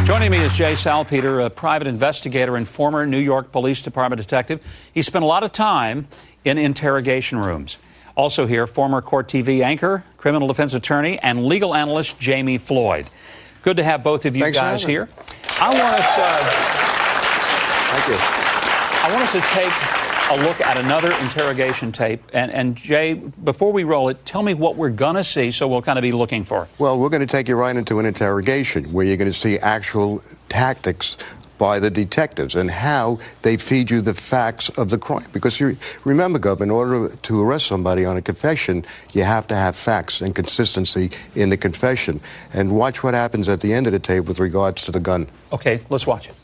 Joining me is Jay Salpeter, a private investigator and former New York Police Department detective. He spent a lot of time in interrogation rooms. Also here, former Court TV anchor, criminal defense attorney, and legal analyst Jami Floyd. Good to have both of you guys here. I want us to take a look at another interrogation tape. And Jay, before we roll it, tell me what we're going to see, so we'll kind of be looking for. Well, we're going to take you right into an interrogation where you're going to see actual tactics by the detectives and how they feed you the facts of the crime. Because you remember, Gov, in order to arrest somebody on a confession, you have to have facts and consistency in the confession. And watch what happens at the end of the tape with regards to the gun. Okay, let's watch it.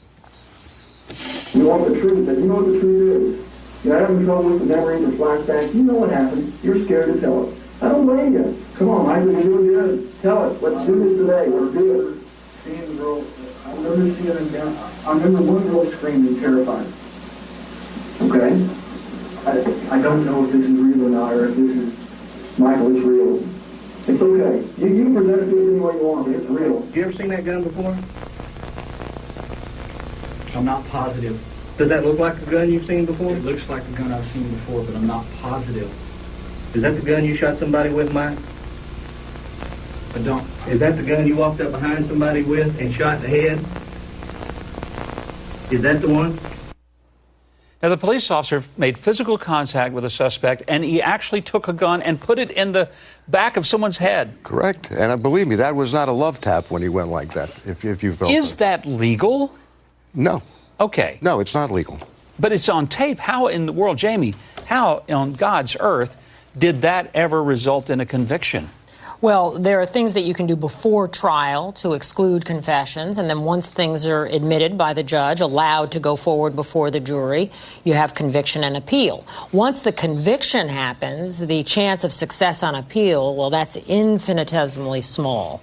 You want the truth, and you know what the truth is. You're having trouble with the memories or flashbacks. You know what happened. You're scared to tell us. I don't blame you. Come on, Michael, you're doing good. Tell us. Let's do this today. Let's do it. Seeing the girl, I remember seeing her down. I remember one girl screaming, terrified. Okay? I don't know if this is real or not, or if this is, Michael, it's real. It's okay. You can present it to us any way you want, but it's real. You ever seen that gun before? I'm not positive. Does that look like a gun you've seen before? It looks like a gun I've seen before, but I'm not positive. Is that the gun you shot somebody with, Mike? I don't. Is that the gun you walked up behind somebody with and shot in the head? Is that the one? Now, the police officer made physical contact with a suspect, and he actually took a gun and put it in the back of someone's head. Correct. And believe me, that was not a love tap when he went like that, if you felt Is that legal? No. Okay. No, it's not legal. But it's on tape. How in the world, Jami, how on God's earth did that ever result in a conviction? Well, there are things that you can do before trial to exclude confessions, and then once things are admitted by the judge, allowed to go forward before the jury, you have conviction and appeal. Once the conviction happens, the chance of success on appeal, well, that's infinitesimally small.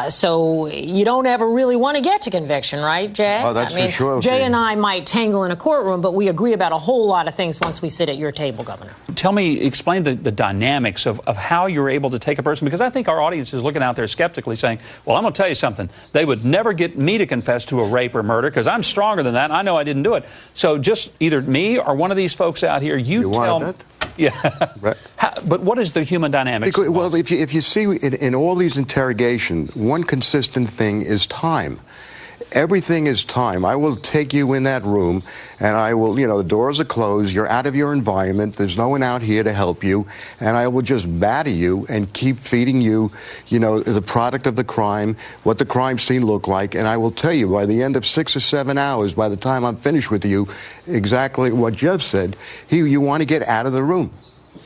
So you don't ever really want to get to conviction, right, Jay? Oh, that's for sure. Jay and I might tangle in a courtroom, but we agree about a whole lot of things once we sit at your table, Governor. Tell me, explain the dynamics of how you're able to take a person, because I think our audience is looking out there skeptically saying, well, I'm going to tell you something. They would never get me to confess to a rape or murder because I'm stronger than that. I know I didn't do it. So just either me or one of these folks out here, you tell me. Yeah. Right. But what is the human dynamics? Because, well, if you see in all these interrogations, one consistent thing is time. Everything is time. I will take you in that room, and I will, the doors are closed, you're out of your environment, there's no one out here to help you, and I will just batter you and keep feeding you, the product of the crime, what the crime scene looked like, and I will tell you by the end of 6 or 7 hours, by the time I'm finished with you, exactly what Jeff said, you want to get out of the room.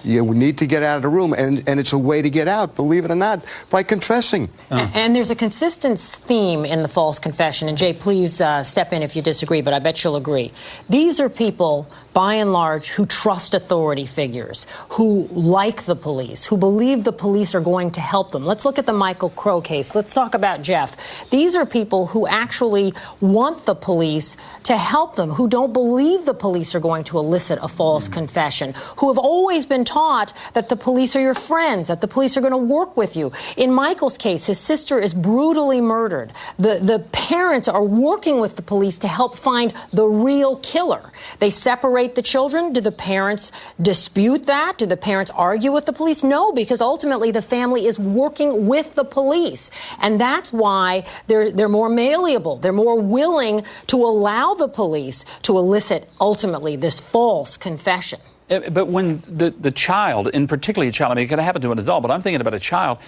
You need to get out of the room, and it's a way to get out, believe it or not, by confessing. And there's a consistent theme in the false confession, and Jay, please step in if you disagree, but I bet you'll agree. These are people, by and large, who trust authority figures, who like the police, who believe the police are going to help them. Let's look at the Michael Crow case. Let's talk about Jeff. These are people who actually want the police to help them, who don't believe the police are going to elicit a false confession, who have always been taught that the police are your friends, that the police are going to work with you. In Michael's case, his sister is brutally murdered. The parents are working with the police to help find the real killer. They separate the children. Do the parents dispute that? Do the parents argue with the police? No, because ultimately the family is working with the police. And that's why they're more malleable. They're more willing to allow the police to elicit, ultimately, this false confession. But when the child, in particularly a child, I mean, it can happen to an adult, but I'm thinking about a child,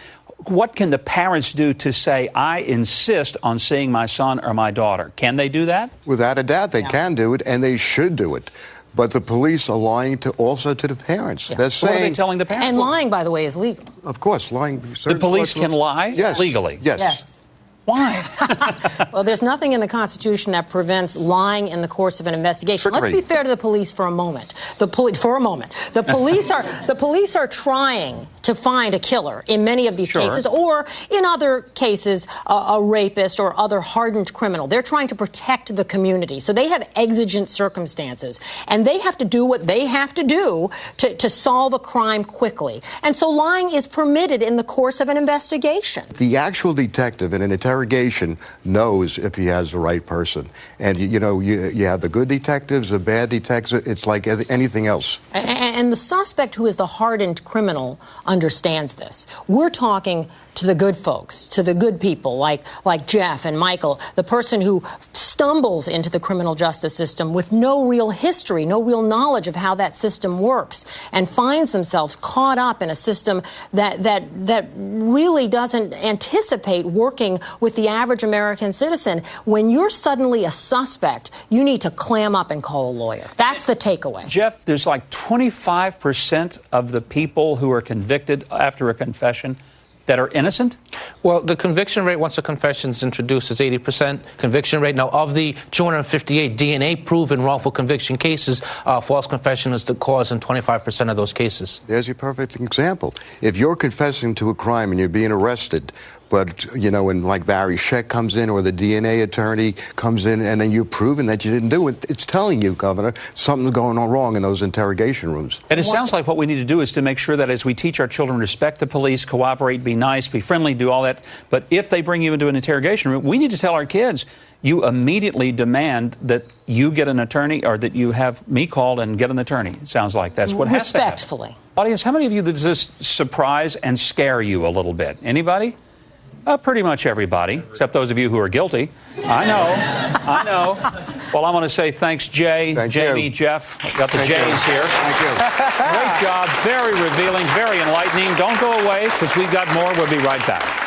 what can the parents do to say, I insist on seeing my son or my daughter? Can they do that? Without a doubt, they can do it, and they should do it. But the police are lying also to the parents. They're saying, what are they telling the parents? And lying, by the way, is legal. Of course, lying. The police can lie? Yes. Legally? Yes. Why? Well, there's nothing in the Constitution that prevents lying in the course of an investigation. Trickery. Let's be fair to the police for a moment. The police are trying to find a killer in many of these cases, or in other cases, a rapist or other hardened criminal. They're trying to protect the community. So they have exigent circumstances, and they have to do what they have to do to solve a crime quickly. And so lying is permitted in the course of an investigation. The actual detective in an interrogation interrogation knows if he has the right person. And, you have the good detectives, the bad detectives. It's like anything else. And the suspect, who is the hardened criminal, understands this. We're talking to the good folks, to the good people like Jeff and Michael, the person who stumbles into the criminal justice system with no real history, no real knowledge of how that system works, and finds themselves caught up in a system that really doesn't anticipate working with the average American citizen. When you're suddenly a suspect, you need to clam up and call a lawyer. That's the takeaway. Jeff, there's like 25% of the people who are convicted after a confession that are innocent? Well, the conviction rate once a confession is introduced is 80% conviction rate. Now, of the 258 DNA-proven wrongful conviction cases, false confession is the cause in 25% of those cases. There's your perfect example. If you're confessing to a crime and you're being arrested, but, when like Barry Scheck comes in or the DNA attorney comes in and then you're proving that you didn't do it, it's telling you, Governor, something's going on wrong in those interrogation rooms. And it sounds like what we need to do is to make sure that as we teach our children, respect the police, cooperate, be nice, be friendly, do all that. But if they bring you into an interrogation room, we need to tell our kids, you immediately demand that you get an attorney or that you have me called and get an attorney. It sounds like that's what has to happen. Respectfully. Audience, how many of you does this surprise and scare you a little bit? Anybody? Pretty much everybody, except those of you who are guilty. I know. Well, I want to say thanks, Jay, Jamie, Jeff. Got the J's here. Thank you. Great job. Very revealing, very enlightening. Don't go away because we've got more. We'll be right back.